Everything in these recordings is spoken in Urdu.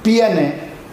PNA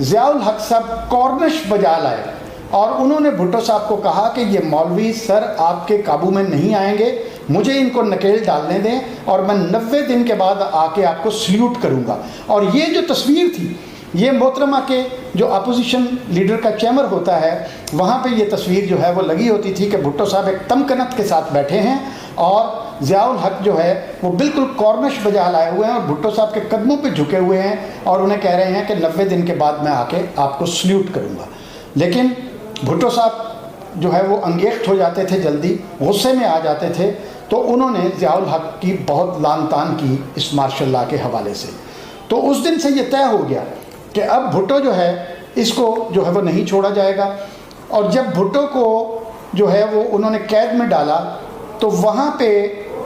ضیاء الحق صاحب کارنش بجا لائے اور انہوں نے بھٹو صاحب کو کہا کہ یہ مولوی سر آپ کے قابو میں نہیں آئیں گے, مجھے ان کو نکیل ڈالنے دیں اور میں 90 دن کے بعد آ کے آپ کو سلیوٹ کروں گا. اور یہ جو تصویر تھی یہ محترمہ کے جو اپوزیشن لیڈر کا چیمبر ہوتا ہے وہاں پہ یہ تصویر جو ہے وہ لگی ہوتی تھی کہ بھٹو صاحب ایک تمکنت کے ساتھ بیٹھے ہیں اور ضیاء الحق جو ہے وہ بالکل کارنش بجا لائے ہوئے ہیں اور بھٹو صاحب کے قدموں پہ جھکے ہوئے ہیں اور انہیں کہہ رہے ہیں کہ 90 دن کے بعد میں آ کے آپ کو سلیوٹ کروں گا. لیکن بھٹو صاحب جو ہے وہ انگیخت ہو جاتے تھے, جلدی غصے میں آ جاتے تھے, تو انہوں نے ضیاء الحق کی بہت لعن طعن کی اس مارشل لاء کے حوالے سے. تو اس دن سے یہ طے ہو گیا کہ اب بھٹو جو ہے اس کو جو ہے وہ نہیں چھوڑا جائے گا. اور جب بھٹو کو جو ہے وہ انہوں نے قید میں ڈالا تو وہاں پہ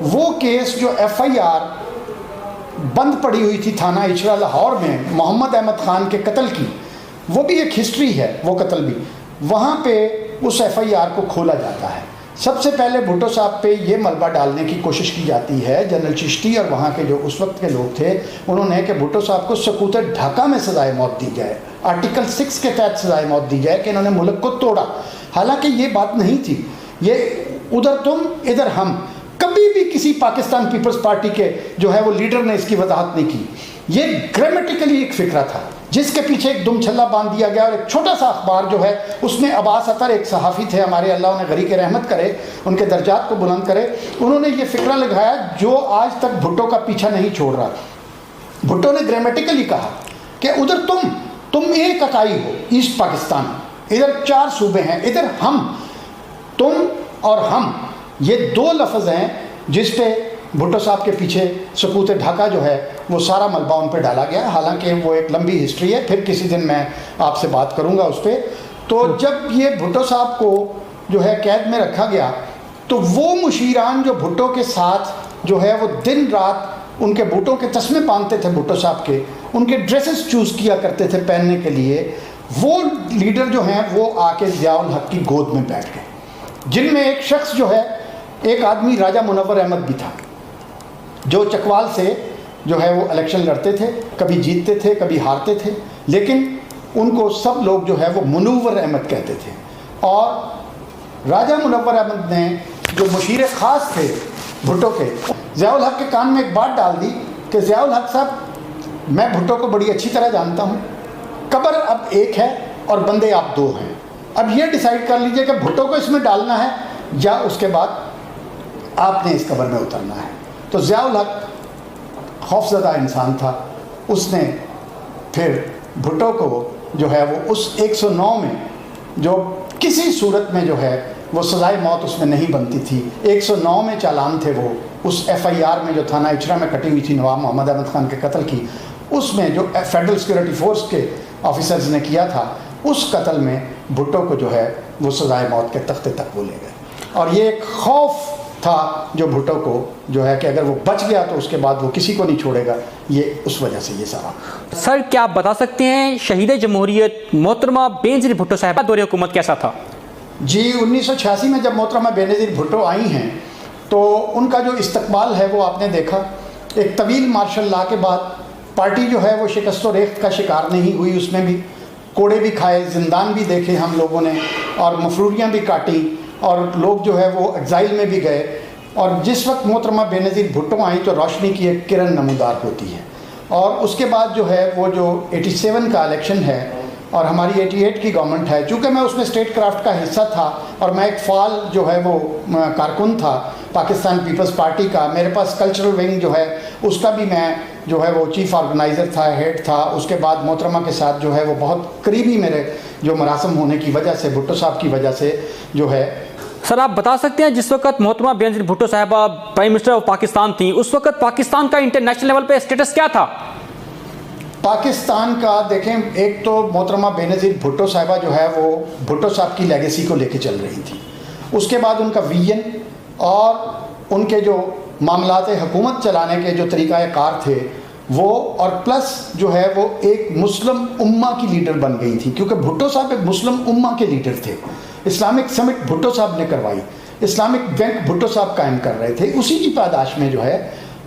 وہ کیس جو ایف آئی آر بند پڑی ہوئی تھی تھانہ اچھرا لاہور میں محمد احمد خان کے قتل کی, وہ بھی ایک ہسٹری ہے, وہ قتل بھی, وہاں پہ اس ایف آئی آر کو کھولا جاتا ہے. سب سے پہلے بھٹو صاحب پہ یہ ملبہ ڈالنے کی کوشش کی جاتی ہے, جنرل چشتی اور وہاں کے جو اس وقت کے لوگ تھے انہوں نے کہ بھٹو صاحب کو سقوط ڈھاکہ میں سزائے موت دی جائے, آرٹیکل 6 کے تحت سزائے موت دی جائے کہ انہوں نے ملک کو توڑا. حالانکہ یہ بات نہیں تھی, یہ ادھر تم ادھر ہم, کبھی بھی کسی پاکستان پیپلز پارٹی کے جو ہے وہ لیڈر نے اس کی وضاحت نہیں کی. یہ گرامیٹیکلی ایک فکرہ تھا جس کے پیچھے ایک دم چھلا باندھ دیا گیا اور ایک چھوٹا سا اخبار جو ہے اس میں عباس اطہر ایک صحافی تھے ہمارے, اللہ انہیں غریق رحمت کرے, ان کے درجات کو بلند کرے, انہوں نے یہ فکرہ لگایا جو آج تک بھٹو کا پیچھا نہیں چھوڑ رہا. بھٹو نے گرامیٹیکلی کہا کہ ادھر تم ایک اکائی ہو ایسٹ پاکستان, ادھر 4 صوبے ہیں, ادھر ہم, تم اور ہم, یہ 2 لفظ ہیں جس پہ بھٹو صاحب کے پیچھے سقوط ڈھاکہ جو ہے وہ سارا ملبہ ان پہ ڈالا گیا. حالانکہ وہ ایک لمبی ہسٹری ہے, پھر کسی دن میں آپ سے بات کروں گا اس پہ. تو جب یہ بھٹو صاحب کو جو ہے قید میں رکھا گیا تو وہ مشیران جو بھٹو کے ساتھ جو ہے وہ دن رات ان کے بوٹوں کے تسمے باندھتے تھے بھٹو صاحب کے, ان کے ڈریسز چوز کیا کرتے تھے پہننے کے لیے, وہ لیڈر جو ہیں وہ آ کے ضیاء الحق کی گود میں بیٹھ گئے, جن میں ایک شخص جو ہے, ایک آدمی راجہ منور احمد بھی تھا جو چکوال سے جو ہے وہ الیکشن لڑتے تھے, کبھی جیتتے تھے کبھی ہارتے تھے, لیکن ان کو سب لوگ جو ہے وہ منور احمد کہتے تھے. اور راجہ منور احمد نے جو مشیر خاص تھے بھٹو کے, ضیاء الحق کے کان میں ایک بات ڈال دی کہ ضیاء الحق صاحب میں بھٹو کو بڑی اچھی طرح جانتا ہوں, قبر اب ایک ہے اور بندے آپ 2 ہیں, اب یہ ڈیسائیڈ کر لیجئے کہ بھٹو کو اس میں ڈالنا ہے یا اس کے بعد آپ نے اس قبر میں اترنا ہے. تو ضیاء الحق خوفزدہ انسان تھا, اس نے پھر بھٹو کو جو ہے وہ اس 109 میں جو کسی صورت میں جو ہے وہ سزائے موت اس میں نہیں بنتی تھی, 109 میں چالان تھے وہ, اس ایف آئی آر میں جو تھانہ اچھرا میں کٹی ہوئی تھی نواب محمد احمد خان کے قتل کی, اس میں جو فیڈرل سیکورٹی فورس کے آفیسرز نے کیا تھا, اس قتل میں بھٹو کو جو ہے وہ سزائے موت کے تختے تک وہ لے گئے. اور یہ ایک خوف تھا جو بھٹو کو جو ہے کہ اگر وہ بچ گیا تو اس کے بعد وہ کسی کو نہیں چھوڑے گا, یہ اس وجہ سے یہ سارا. سر کیا آپ بتا سکتے ہیں شہید جمہوریت محترمہ بینظیر بھٹو صاحبہ دور حکومت کیسا تھا؟ جی 1986 میں جب محترمہ بینظیر بھٹو آئی ہیں تو ان کا جو استقبال ہے وہ آپ نے دیکھا. ایک طویل مارشل لاء کے بعد پارٹی جو ہے وہ شکست و ریخت کا شکار نہیں ہوئی, اس میں بھی کوڑے بھی کھائے, زندان بھی دیکھے ہم لوگوں نے, اور مفروریاں بھی کاٹی, اور لوگ جو ہے وہ ایگزائل میں بھی گئے. اور جس وقت محترمہ بینظیر بھٹو آئیں تو روشنی کی ایک کرن نمودار ہوتی ہے. اور اس کے بعد جو ہے وہ جو 87 کا الیکشن ہے اور ہماری 88 کی گورنمنٹ ہے, چونکہ میں اس میں اسٹیٹ کرافٹ کا حصہ تھا اور میں ایک فعال جو ہے وہ کارکن تھا پاکستان پیپلز پارٹی کا, میرے پاس کلچرل ونگ جو ہے اس کا بھی میں جو ہے وہ چیف آرگنائزر تھا, ہیڈ تھا. اس کے بعد محترمہ کے ساتھ جو ہے وہ بہت قریبی میرے جو مراسم ہونے کی وجہ سے, بھٹو صاحب کی وجہ سے جو ہے. سر آپ بتا سکتے ہیں جس وقت محترمہ بینظیر بھٹو صاحبہ پرائم منسٹر آف پاکستان تھیں, اس وقت پاکستان کا انٹرنیشنل لیول پہ اسٹیٹس کیا تھا؟ پاکستان کا دیکھیں, ایک تو محترمہ بینظیر بھٹو صاحبہ جو ہے وہ بھٹو صاحب کی لیگیسی کو لے کے چل رہی تھی. اس کے بعد ان کا ویژن اور ان کے جو معاملات حکومت چلانے کے جو طریقہ کار تھے وہ, اور پلس جو ہے وہ ایک مسلم امہ کی لیڈر بن گئی تھی, کیونکہ بھٹو صاحب ایک مسلم امہ کے لیڈر تھے. اسلامک سمٹ بھٹو صاحب نے کروائی, اسلامک بینک بھٹو صاحب قائم کر رہے تھے. اسی کی پاداش میں جو ہے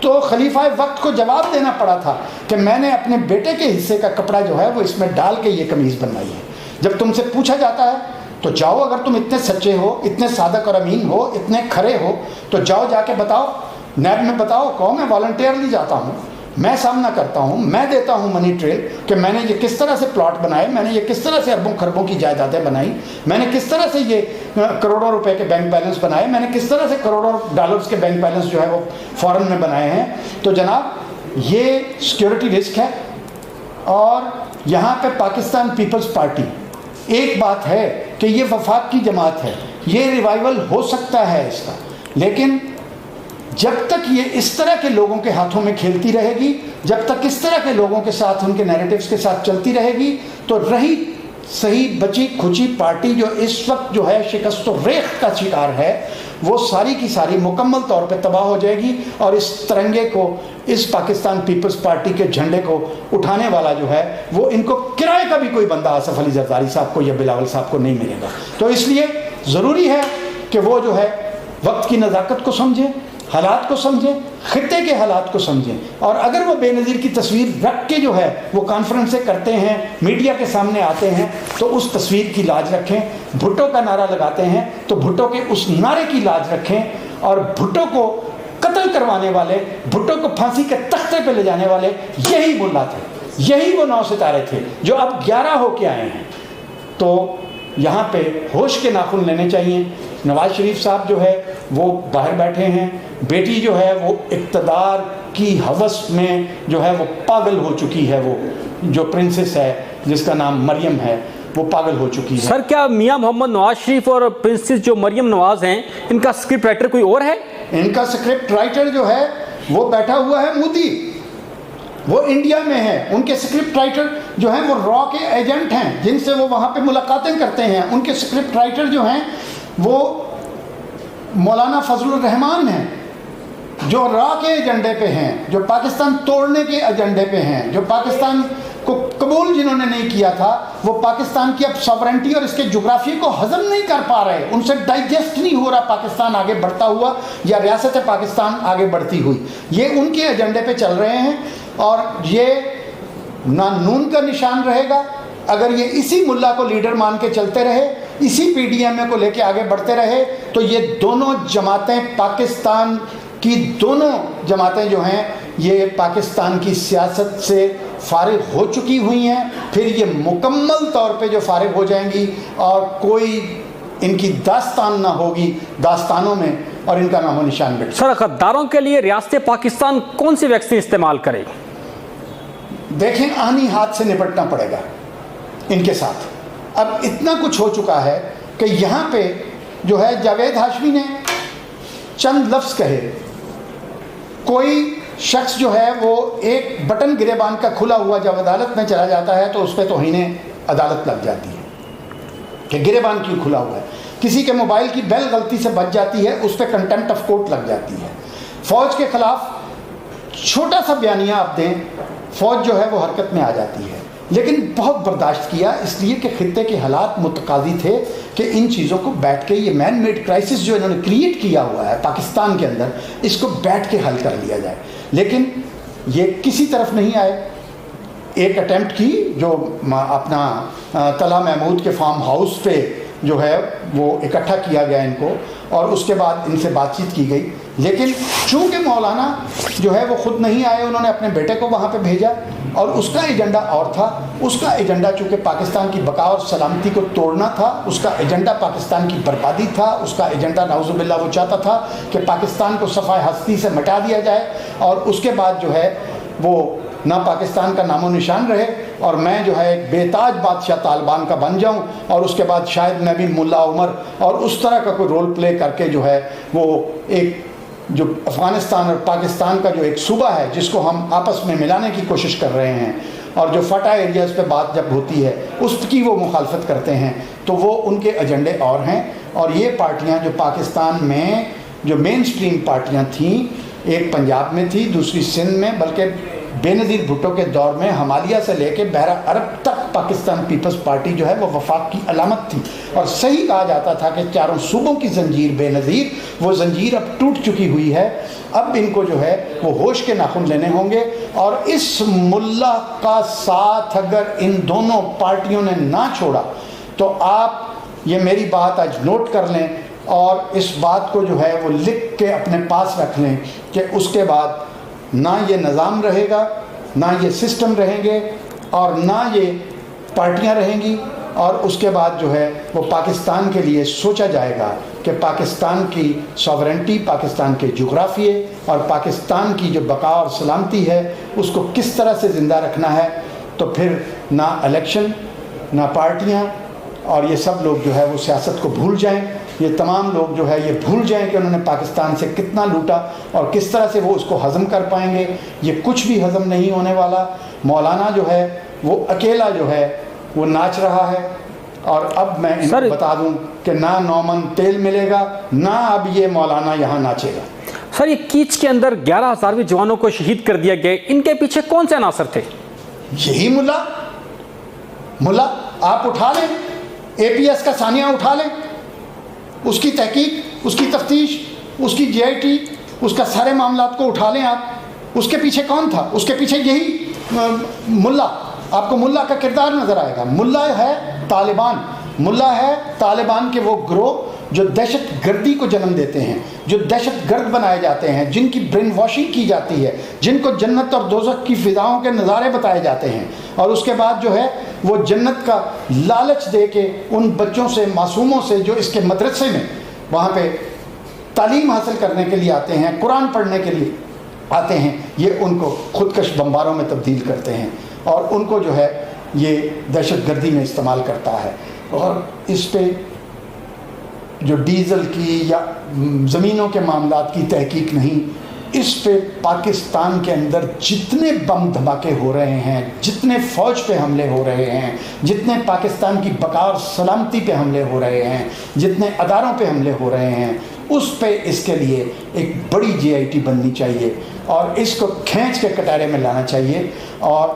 تو خلیفہ وقت کو جواب دینا پڑا تھا کہ میں نے اپنے بیٹے کے حصے کا کپڑا جو ہے وہ اس میں ڈال کے یہ قمیض بنوائی ہے. جب تم سے پوچھا جاتا ہے تو جاؤ, اگر تم اتنے سچے ہو, اتنے صادق اور امین ہو, اتنے کھرے ہو, تو جاؤ جا کے بتاؤ, نیب میں بتاؤ, کہو میں والنٹیئرلی جاتا ہوں, میں سامنا کرتا ہوں, میں دیتا ہوں منی ٹریل کہ میں نے یہ کس طرح سے پلاٹ بنائے, میں نے یہ کس طرح سے اربوں خربوں کی جائیدادیں بنائی, میں نے کس طرح سے یہ کروڑوں روپے کے بینک بیلنس بنائے, میں نے کس طرح سے کروڑوں ڈالرز کے بینک بیلنس جو ہے وہ فورن میں بنائے ہیں. تو جناب یہ سیکیورٹی رسک ہے. اور یہاں پہ پاکستان پیپلز پارٹی, ایک بات ہے کہ یہ وفاق کی جماعت ہے, یہ ریوائول ہو سکتا ہے اس کا, لیکن جب تک یہ اس طرح کے لوگوں کے ہاتھوں میں کھیلتی رہے گی, جب تک اس طرح کے لوگوں کے ساتھ, ان کے نیریٹیوز کے ساتھ چلتی رہے گی, تو رہی صحیح بچی کھچی پارٹی جو اس وقت جو ہے شکست و ریخت کا شکار ہے, وہ ساری کی ساری مکمل طور پہ تباہ ہو جائے گی. اور اس ترنگے کو, اس پاکستان پیپلز پارٹی کے جھنڈے کو اٹھانے والا جو ہے وہ ان کو کرائے کا بھی کوئی بندہ آصف علی زرداری صاحب کو یا بلاول صاحب کو نہیں ملے گا. تو اس لیے ضروری ہے کہ وہ جو ہے وقت کی نزاکت کو سمجھیں, حالات کو سمجھیں, خطے کے حالات کو سمجھیں. اور اگر وہ بے نظیر کی تصویر رکھ کے جو ہے وہ کانفرنسیں کرتے ہیں, میڈیا کے سامنے آتے ہیں, تو اس تصویر کی لاج رکھیں. بھٹو کا نعرہ لگاتے ہیں تو بھٹو کے اس نعرے کی لاج رکھیں. اور بھٹو کو قتل کروانے والے, بھٹو کو پھانسی کے تختے پہ لے جانے والے یہی ملا تھے, یہی وہ 9 ستارے تھے جو اب 11 ہو کے آئے ہیں. تو یہاں پہ ہوش کے ناخن لینے چاہیے. نواز شریف صاحب جو ہے وہ باہر بیٹھے ہیں, بیٹی جو ہے وہ اقتدار کی ہوس میں جو ہے وہ پاگل ہو چکی ہے. وہ جو پرنسس ہے جس کا نام مریم ہے وہ پاگل ہو چکی ہے. سر کیا میاں محمد نواز شریف اور پرنسس جو مریم نواز ہیں, ان کا اسکرپٹ رائٹر کوئی اور ہے؟ ان کا اسکرپٹ رائٹر جو ہے وہ بیٹھا ہوا ہے مودی, وہ انڈیا میں ہے. ان کے اسکرپٹ رائٹر جو ہیں وہ را کے ایجنٹ ہیں جن سے وہ وہاں پہ ملاقاتیں کرتے ہیں. ان کے اسکرپٹ رائٹر جو ہیں وہ مولانا فضل الرحمان ہیں, جو را کے ایجنڈے پہ ہیں, جو پاکستان توڑنے کے ایجنڈے پہ ہیں, جو پاکستان کو قبول جنہوں نے نہیں کیا تھا, وہ پاکستان کی اب ساورنٹی اور اس کے جغرافیے کو ہضم نہیں کر پا رہے. ان سے ڈائجسٹ نہیں ہو رہا پاکستان آگے بڑھتا ہوا یا ریاست پاکستان آگے بڑھتی ہوئی. یہ ان کے ایجنڈے پہ چل رہے ہیں. اور یہ نہ نون کا نشان رہے گا اگر یہ اسی ملا کو لیڈر مان کے چلتے رہے, اسی پی ڈی ایم اے کو لے کے آگے بڑھتے رہے, تو یہ دونوں جماعتیں, پاکستان کی دونوں جماعتیں جو ہیں یہ پاکستان کی سیاست سے فارغ ہو چکی ہوئی ہیں. پھر یہ مکمل طور پہ جو فارغ ہو جائیں گی اور کوئی ان کی داستان نہ ہوگی داستانوں میں, اور ان کا نام و نشان بیٹھ. سر غداروں کے لیے ریاست پاکستان کون سی ویکسین استعمال کرے؟ دیکھیں آہنی ہاتھ سے نپٹنا پڑے گا ان کے ساتھ. اب اتنا کچھ ہو چکا ہے کہ یہاں پہ جو ہے جاوید ہاشمی نے چند لفظ کہے, کوئی شخص جو ہے وہ ایک بٹن گریبان کا کھلا ہوا جب عدالت میں چلا جاتا ہے تو اس پہ توہین عدالت لگ جاتی ہے کہ گریبان کیوں کھلا ہوا ہے. کسی کے موبائل کی بیل غلطی سے بچ جاتی ہے, اس پہ کنٹمپٹ آف کورٹ لگ جاتی ہے. فوج کے خلاف چھوٹا سا بیانیہ آپ دیں, فوج جو ہے وہ حرکت میں آ جاتی ہے. لیکن بہت برداشت کیا, اس لیے کہ خطے کے حالات متقاضی تھے کہ ان چیزوں کو بیٹھ کے, یہ مین میڈ کرائسس جو انہوں نے کریٹ کیا ہوا ہے پاکستان کے اندر, اس کو بیٹھ کے حل کر لیا جائے. لیکن یہ کسی طرف نہیں آئے. ایک اٹیمپٹ کی جو اپنا طلحہ محمود کے فارم ہاؤس پہ جو ہے وہ اکٹھا کیا گیا ان کو, اور اس کے بعد ان سے بات چیت کی گئی. لیکن چونکہ مولانا جو ہے وہ خود نہیں آئے, انہوں نے اپنے بیٹے کو وہاں پہ بھیجا, اور اس کا ایجنڈا اور تھا. اس کا ایجنڈا چونکہ پاکستان کی بقا اور سلامتی کو توڑنا تھا, اس کا ایجنڈا پاکستان کی بربادی تھا, اس کا ایجنڈا نعوذ باللہ وہ چاہتا تھا کہ پاکستان کو صفحہ ہستی سے مٹا دیا جائے, اور اس کے بعد جو ہے وہ نہ پاکستان کا نام و نشان رہے, اور میں جو ہے ایک بے تاج بادشاہ طالبان کا بن جاؤں, اور اس کے بعد شاید میں بھی ملا عمر اور اس طرح کا کوئی رول پلے کر کے جو ہے وہ ایک جو افغانستان اور پاکستان کا جو ایک صوبہ ہے جس کو ہم آپس میں ملانے کی کوشش کر رہے ہیں, اور جو فتح ایریاز پہ بات جب ہوتی ہے اس کی وہ مخالفت کرتے ہیں, تو وہ ان کے ایجنڈے اور ہیں. اور یہ پارٹیاں جو پاکستان میں جو مین سٹریم پارٹیاں تھیں, ایک پنجاب میں تھی, دوسری سندھ میں, بلکہ بے نظیر بھٹو کے دور میں ہمالیہ سے لے کے بحرہ عرب تک تک پاکستان پیپلز پارٹی جو ہے وہ وفاق کی علامت تھی، اور صحیح کہا جاتا تھا کہ چاروں صوبوں کی زنجیر بے نظیر، وہ زنجیر اب ٹوٹ چکی ہوئی ہے، اب ان کو جو ہے وہ ہوش کے ناخن لینے ہوں گے، اور اس ملا کا ساتھ اگر ان دونوں پارٹیوں نے نہ چھوڑا تو آپ یہ میری بات آج نوٹ کر لیں اور اس بات کو جو ہے وہ لکھ کے اپنے پاس رکھ لیں کہ اس کے بعد نہ یہ نظام رہے گا، نہ یہ سسٹم رہیں گے، اور نہ یہ پارٹیاں رہیں گی، اور اس کے بعد جو ہے وہ پاکستان کے لیے سوچا جائے گا کہ پاکستان کی ساورنٹی، پاکستان کے جغرافیے اور پاکستان کی جو بقا اور سلامتی ہے اس کو کس طرح سے زندہ رکھنا ہے۔ تو پھر نہ الیکشن، نہ پارٹیاں، اور یہ سب لوگ جو ہے وہ سیاست کو بھول جائیں، یہ تمام لوگ جو ہے یہ بھول جائیں کہ انہوں نے پاکستان سے کتنا لوٹا اور کس طرح سے وہ اس کو ہضم کر پائیں گے۔ یہ کچھ بھی ہضم نہیں ہونے والا۔ مولانا جو ہے وہ اکیلا جو ہے وہ ناچ رہا ہے، اور اب میں ان کو بتا دوں کہ نہ نومن تیل ملے گا، نہ اب یہ مولانا یہاں ناچے گا۔ سر، یہ کیچ کے اندر 11,000 جوانوں کو شہید کر دیا گیا، ان کے پیچھے کون سے عناصر تھے؟ یہی ملا آپ اٹھا لیں، اے پی ایس کا ثانیہ اٹھا لیں، اس کی تحقیق، اس کی تفتیش، اس کی جے آئی ٹی، اس کا سارے معاملات کو اٹھا لیں آپ، اس کے پیچھے کون تھا؟ اس کے پیچھے یہی ملا، آپ کو ملا کا کردار نظر آئے گا۔ ملا ہے طالبان، ملا ہے طالبان کے وہ گروہ جو دہشت گردی کو جنم دیتے ہیں، جو دہشت گرد بنائے جاتے ہیں، جن کی برین واشنگ کی جاتی ہے، جن کو جنت اور دوزخ کی فضاؤں کے نظارے بتائے جاتے ہیں، اور اس کے بعد جو ہے وہ جنت کا لالچ دے کے ان بچوں سے، معصوموں سے جو اس کے مدرسے میں وہاں پہ تعلیم حاصل کرنے کے لیے آتے ہیں، قرآن پڑھنے کے لیے آتے ہیں، یہ ان کو خودکش بمباروں میں تبدیل کرتے ہیں، اور ان کو جو ہے یہ دہشت گردی میں استعمال کرتا ہے۔ اور اس پہ جو ڈیزل کی یا زمینوں کے معاملات کی تحقیق نہیں، اس پہ پاکستان کے اندر جتنے بم دھماکے ہو رہے ہیں، جتنے فوج پہ حملے ہو رہے ہیں، جتنے پاکستان کی بقا اور سلامتی پہ حملے ہو رہے ہیں، جتنے اداروں پہ حملے ہو رہے ہیں، اس پہ اس کے لیے ایک بڑی جے آئی ٹی بننی چاہیے، اور اس کو کھینچ کے کٹارے میں لانا چاہیے۔ اور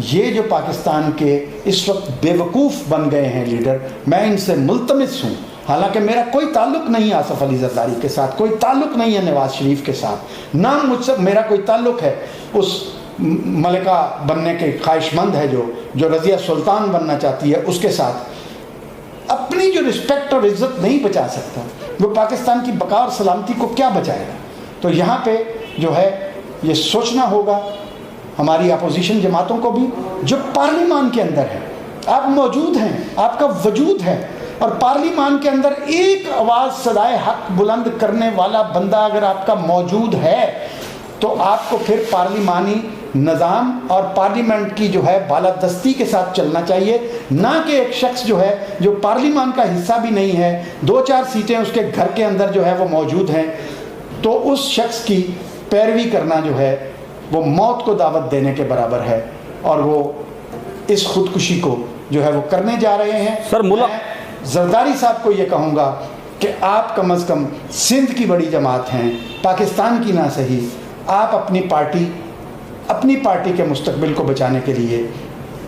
یہ جو پاکستان کے اس وقت بے وقوف بن گئے ہیں لیڈر، میں ان سے ملتمس ہوں، حالانکہ میرا کوئی تعلق نہیں آصف علی زرداری کے ساتھ، کوئی تعلق نہیں ہے نواز شریف کے ساتھ، نہ مجھ سے میرا کوئی تعلق ہے اس ملکہ بننے کے خواہش مند ہے جو رضیہ سلطان بننا چاہتی ہے اس کے ساتھ۔ اپنی جو رسپیکٹ اور عزت نہیں بچا سکتا، وہ پاکستان کی بقا اور سلامتی کو کیا بچائے گا؟ تو یہاں پہ جو ہے یہ سوچنا ہوگا ہماری اپوزیشن جماعتوں کو بھی، جو پارلیمان کے اندر ہے، آپ موجود ہیں، آپ کا وجود ہے، اور پارلیمان کے اندر ایک آواز صدائے حق بلند کرنے والا بندہ اگر آپ کا موجود ہے تو آپ کو پھر پارلیمانی نظام اور پارلیمنٹ کی جو ہے بالادستی کے ساتھ چلنا چاہیے، نہ کہ ایک شخص جو ہے جو پارلیمان کا حصہ بھی نہیں ہے، 2-4 سیٹیں اس کے گھر کے اندر جو ہے وہ موجود ہیں، تو اس شخص کی پیروی کرنا جو ہے وہ موت کو دعوت دینے کے برابر ہے، اور وہ اس خودکشی کو جو ہے وہ کرنے جا رہے ہیں۔ سر ملا زرداری صاحب کو یہ کہوں گا کہ آپ کم از کم سندھ کی بڑی جماعت ہیں، پاکستان کی نہ صحیح، آپ اپنی پارٹی کے مستقبل کو بچانے کے لیے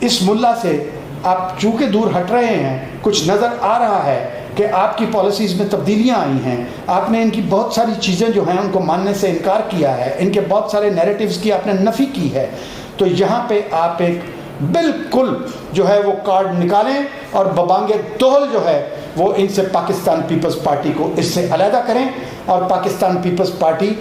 اس ملا سے آپ چونکہ دور ہٹ رہے ہیں، کچھ نظر آ رہا ہے کہ آپ کی پالیسیز میں تبدیلیاں آئی ہیں، آپ نے ان کی بہت ساری چیزیں جو ہیں ان کو ماننے سے انکار کیا ہے، ان کے بہت سارے نیریٹیوز کی آپ نے نفی کی ہے، تو یہاں پہ آپ ایک بالکل جو ہے وہ کارڈ نکالیں اور ببانگ دہل جو ہے وہ ان سے پاکستان پیپلز پارٹی کو اس سے علیحدہ کریں، اور پاکستان پیپلز پارٹی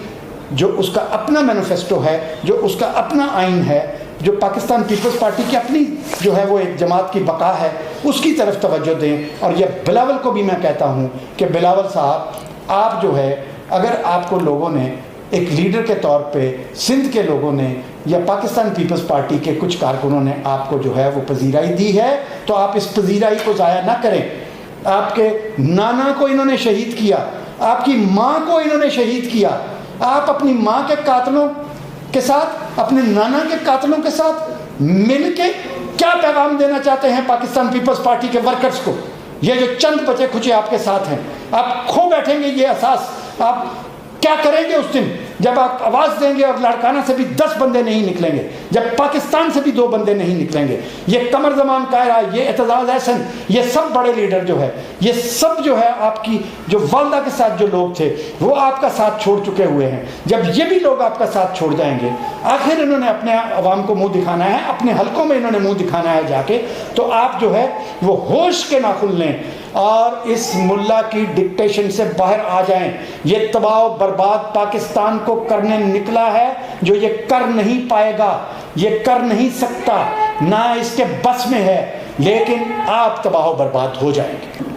جو اس کا اپنا مینیفیسٹو ہے، جو اس کا اپنا آئین ہے، جو پاکستان پیپلز پارٹی کی اپنی جو ہے وہ ایک جماعت کی بقا ہے، اس کی طرف توجہ دیں۔ اور یہ بلاول کو بھی میں کہتا ہوں کہ بلاول صاحب، آپ جو ہے اگر آپ کو لوگوں نے ایک لیڈر کے طور پہ، سندھ کے لوگوں نے یا پاکستان پیپلز پارٹی کے کچھ کارکنوں نے آپ کو جو ہے وہ پذیرائی دی ہے، تو آپ اس پذیرائی کو ضائع نہ کریں۔ آپ کے نانا کو انہوں نے شہید کیا، آپ کی ماں کو انہوں نے شہید کیا، آپ اپنی ماں کے قاتلوں کے ساتھ، اپنے نانا کے قاتلوں کے ساتھ مل کے کیا پیغام دینا چاہتے ہیں پاکستان پیپلز پارٹی کے ورکرز کو؟ یہ جو چند بچے کھچے آپ کے ساتھ ہیں، آپ کھو بیٹھیں گے یہ احساس، آپ کیا کریں گے اس دن؟ جب آپ آواز دیں گے اور لاڑکانہ سے بھی 10 بندے نہیں نکلیں گے، جب پاکستان سے بھی 2 بندے نہیں نکلیں گے، یہ قمر زمان قاہرہ، یہ اعتزاز احسن، یہ سب بڑے لیڈر جو ہے، یہ سب جو ہے آپ کی جو والدہ کے ساتھ جو لوگ تھے وہ آپ کا ساتھ چھوڑ چکے ہوئے ہیں. جب یہ بھی لوگ آپ کا ساتھ چھوڑ جائیں گے، آخر انہوں نے اپنے عوام کو منہ دکھانا ہے، اپنے حلقوں میں انہوں نے منہ دکھانا ہے جا کے، تو آپ جو ہے وہ ہوش کے ناخن لیں اور اس ملا کی ڈکٹیشن سے باہر آ جائیں. یہ تباہ و برباد پاکستان کو کرنے نکلا ہے جو یہ کر نہیں پائے گا، یہ کر نہیں سکتا، نہ اس کے بس میں ہے، لیکن آپ تباہ و برباد ہو جائیں گے.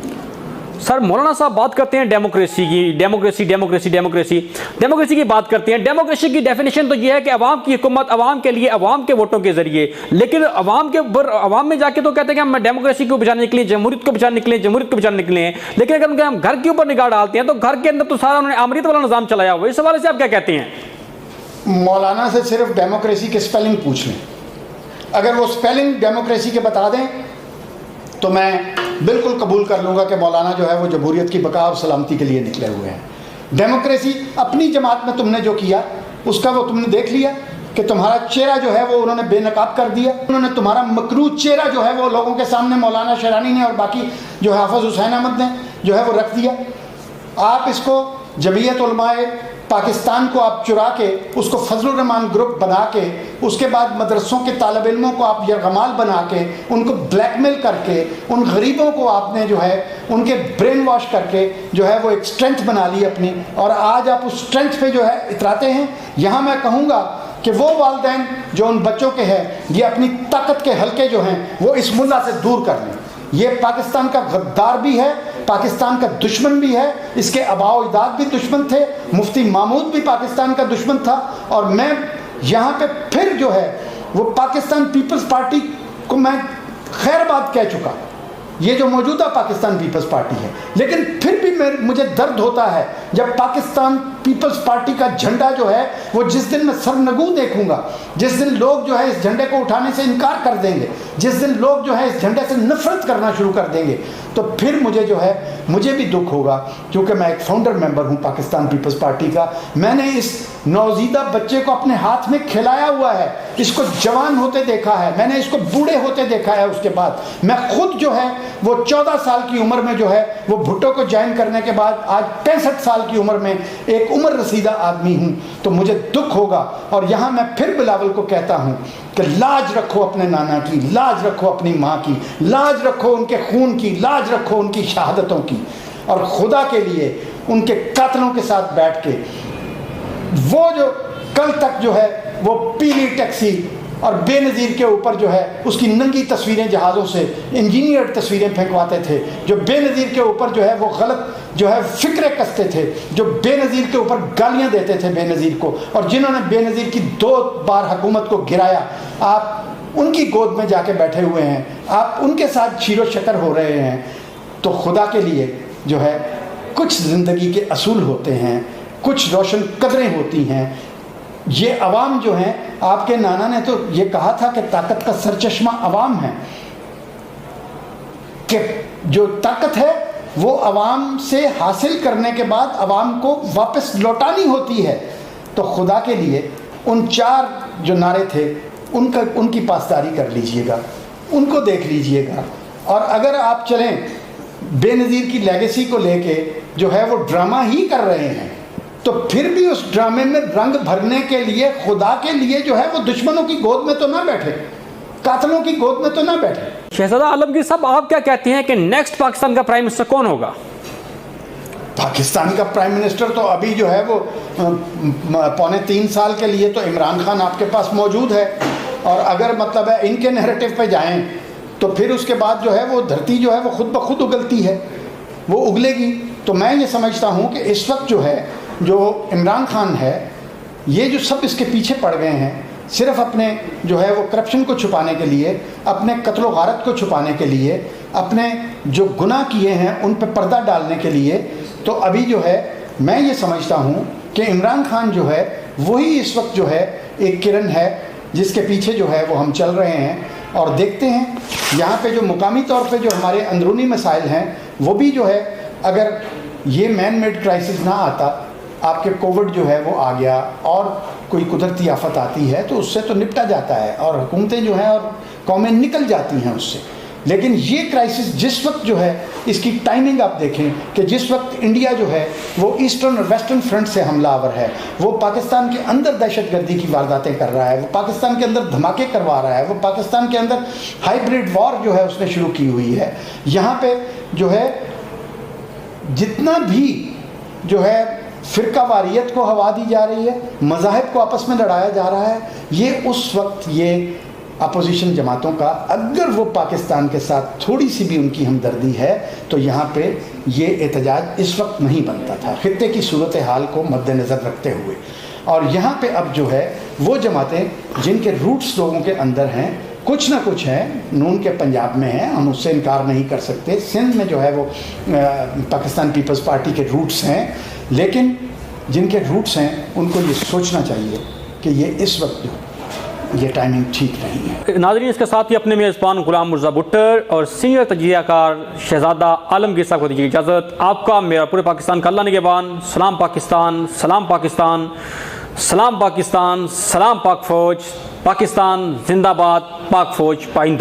سر مولانا صاحب بات کرتے ہیں ڈیموکریسی کی، ڈیموکریسی کی بات کرتے ہیں. ڈیموکریسی کی ڈیفینیشن تو یہ ہے کہ عوام کی حکومت عوام کے لیے، عوام کے ووٹوں کے ذریعے. لیکن عوام میں جا کے تو کہتے ہیں کہ ہم ڈیموکریسی کو بچانے نکلے، جمہوریت کو بچانے نکلے ہیں. لیکن اگر ہم گھر کے اوپر نگاہ ڈالتے ہیں تو گھر کے اندر تو سارا انہوں نے آمریت والا نظام چلایا ہوا ہے. اس حوالے سے آپ کیا کہتے ہیں؟ مولانا سے صرف ڈیموکریسی کے سپیلنگ پوچھ لیں، اگر وہ سپیلنگ ڈیموکریسی کے بتا دیں تو میں بالکل قبول کر لوں گا کہ مولانا جو ہے وہ جمہوریت کی بقا اور سلامتی کے لیے نکلے ہوئے ہیں. ڈیموکریسی اپنی جماعت میں تم نے جو کیا اس کا وہ تم نے دیکھ لیا کہ تمہارا چہرہ جو ہے وہ انہوں نے بے نقاب کر دیا. انہوں نے تمہارا مکروہ چہرہ جو ہے وہ لوگوں کے سامنے مولانا شیرانی نے اور باقی جو حافظ حسین احمد نے جو ہے وہ رکھ دیا. آپ اس کو جمعیت علماء پاکستان کو آپ چرا کے اس کو فضل الرحمان گروپ بنا کے اس کے بعد مدرسوں کے طالب علموں کو آپ یرغمال بنا کے ان کو بلیک میل کر کے ان غریبوں کو آپ نے جو ہے ان کے برین واش کر کے جو ہے وہ ایک اسٹرینتھ بنا لی اپنی، اور آج آپ اس اسٹرینتھ پہ جو ہے اتراتے ہیں. یہاں میں کہوں گا کہ وہ والدین جو ان بچوں کے ہیں یہ اپنی طاقت کے حلقے جو ہیں وہ اس ملا سے دور کر لیں. یہ پاکستان کا غدار بھی ہے، پاکستان کا دشمن بھی ہے، اس کے آباء و اجداد بھی دشمن تھے، مفتی محمود بھی پاکستان کا دشمن تھا. اور میں یہاں پہ پھر جو ہے وہ پاکستان پیپلز پارٹی کو میں خیر بات کہہ چکا، یہ جو موجودہ پاکستان پیپلز پارٹی ہے. لیکن پھر بھی مجھے درد ہوتا ہے جب پاکستان پیپلز پارٹی کا جھنڈا جو ہے وہ جس دن میں سرنگو دیکھوں گا، جس دن لوگ جو ہے اس جھنڈے کو اٹھانے سے انکار کر دیں گے، جس دن لوگ جو ہے اس جھنڈے سے نفرت کرنا شروع کر دیں گے، تو پھر مجھے جو ہے مجھے بھی دکھ ہوگا. کیونکہ میں ایک فاؤنڈر ممبر ہوں پاکستان پیپلز پارٹی کا. میں نے اس نوزیدہ بچے کو اپنے ہاتھ میں کھلایا ہوا ہے، اس کو جوان ہوتے دیکھا ہے، میں نے اس کو بوڑھے ہوتے دیکھا ہے. اس کے بعد میں خود جو ہے وہ 14 سال کی عمر میں جو ہے وہ بھٹو کو جوائن کرنے کے بعد آج 65 سال کی عمر میں ایک عمر رسیدہ آدمی ہوں. تو مجھے دکھ ہوگا. اور یہاں میں پھر بلاول کو کہتا ہوں کہ لاج رکھو اپنے نانا کی، لاج رکھو اپنی ماں کی، لاج رکھو ان کے خون کی، لاج رکھو ان کی شہادتوں کی. اور خدا کے لیے ان کے قاتلوں کے ساتھ بیٹھ کے وہ جو کل تک جو ہے وہ پیلی ٹیکسی اور بے نظیر کے اوپر جو ہے اس کی ننگی تصویریں جہازوں سے انجینئرڈ تصویریں پھینکواتے تھے، جو بے نظیر کے اوپر جو ہے وہ غلط جو ہے فکرے کستے تھے، جو بے نظیر کے اوپر گالیاں دیتے تھے بے نظیر کو، اور جنہوں نے بے نظیر کی 2 بار حکومت کو گرایا، آپ ان کی گود میں جا کے بیٹھے ہوئے ہیں، آپ ان کے ساتھ شیر و شکر ہو رہے ہیں. تو خدا کے لیے جو ہے کچھ زندگی کے اصول ہوتے ہیں، کچھ روشن قدریں ہوتی ہیں. یہ عوام جو ہیں، آپ کے نانا نے تو یہ کہا تھا کہ طاقت کا سرچشمہ عوام ہے، کہ جو طاقت ہے وہ عوام سے حاصل کرنے کے بعد عوام کو واپس لوٹانی ہوتی ہے. تو خدا کے لیے ان 4 جو نعرے تھے ان کی پاسداری کر لیجئے گا، ان کو دیکھ لیجئے گا. اور اگر آپ چلیں بے نظیر کی لیگیسی کو لے کے جو ہے وہ ڈرامہ ہی کر رہے ہیں، تو پھر بھی اس ڈرامے میں رنگ بھرنے کے لیے خدا کے لیے جو ہے وہ دشمنوں کی گود میں تو نہ بیٹھے، قاتلوں کی گود میں تو نہ بیٹھے. شہزادہ عالمگیر صاحب، آپ کیا کہتے ہیں کہ نیکسٹ پاکستان کا پرائم منسٹر کون ہوگا؟ پاکستان کا پرائم منسٹر تو ابھی جو ہے وہ 2.25 سال کے لیے تو عمران خان آپ کے پاس موجود ہے. اور اگر مطلب ہے ان کے نیریٹو پہ جائیں تو پھر اس کے بعد جو ہے وہ دھرتی جو ہے وہ خود بخود اگلتی ہے، وہ اگلے گی. تو میں یہ سمجھتا ہوں کہ اس وقت جو ہے جو عمران خان ہے، یہ جو سب اس کے پیچھے پڑ گئے ہیں صرف اپنے جو ہے وہ کرپشن کو چھپانے کے لیے، اپنے قتل و غارت کو چھپانے کے لیے، اپنے جو گناہ کیے ہیں ان پہ پردہ ڈالنے کے لیے. تو ابھی جو ہے میں یہ سمجھتا ہوں کہ عمران خان جو ہے وہی اس وقت جو ہے ایک کرن ہے جس کے پیچھے جو ہے وہ ہم چل رہے ہیں. اور دیکھتے ہیں یہاں پہ جو مقامی طور پہ جو ہمارے اندرونی مسائل ہیں وہ بھی جو ہے، اگر یہ مین میڈ کرائسس نہ آتا آپ کے کووڈ جو ہے وہ آ گیا اور کوئی قدرتی آفت آتی ہے تو اس سے تو نپٹا جاتا ہے اور حکومتیں جو ہیں اور قومیں نکل جاتی ہیں اس سے. لیکن یہ کرائسس جس وقت جو ہے اس کی ٹائمنگ آپ دیکھیں کہ جس وقت انڈیا جو ہے وہ ایسٹرن اور ویسٹرن فرنٹ سے حملہ آور ہے, وہ پاکستان کے اندر دہشت گردی کی وارداتیں کر رہا ہے, وہ پاکستان کے اندر دھماکے کروا رہا ہے, وہ پاکستان کے اندر ہائیبریڈ وار جو ہے اس نے شروع کی ہوئی ہے, یہاں پہ جو ہے جتنا بھی جو ہے فرقہ واریت کو ہوا دی جا رہی ہے, مذاہب کو آپس میں لڑایا جا رہا ہے, یہ اس وقت یہ اپوزیشن جماعتوں کا اگر وہ پاکستان کے ساتھ تھوڑی سی بھی ان کی ہمدردی ہے تو یہاں پہ یہ احتجاج اس وقت نہیں بنتا تھا خطے کی صورتحال کو مد نظر رکھتے ہوئے. اور یہاں پہ اب جو ہے وہ جماعتیں جن کے روٹس لوگوں کے اندر ہیں, کچھ نہ کچھ ہیں, نون کے پنجاب میں ہیں, ہم اس سے انکار نہیں کر سکتے, سندھ میں جو ہے وہ پاکستان پیپلز پارٹی کے روٹس ہیں, لیکن جن کے روٹس ہیں ان کو یہ سوچنا چاہیے کہ یہ اس وقت جو یہ ٹائمنگ ٹھیک نہیں ہے. ناظرین, اس کے ساتھ ہی اپنے میزبان غلام مرزا بھٹر اور سینئر تجزیہ کار شہزادہ عالمگیر صاحب کو دیجیے اجازت. آپ کا میرا پورے پاکستان کا اللہ نگہبان. سلام پاکستان, سلام پاکستان, سلام پاکستان, سلام پاک فوج, پاکستان زندہ باد, پاک فوج پائندہ.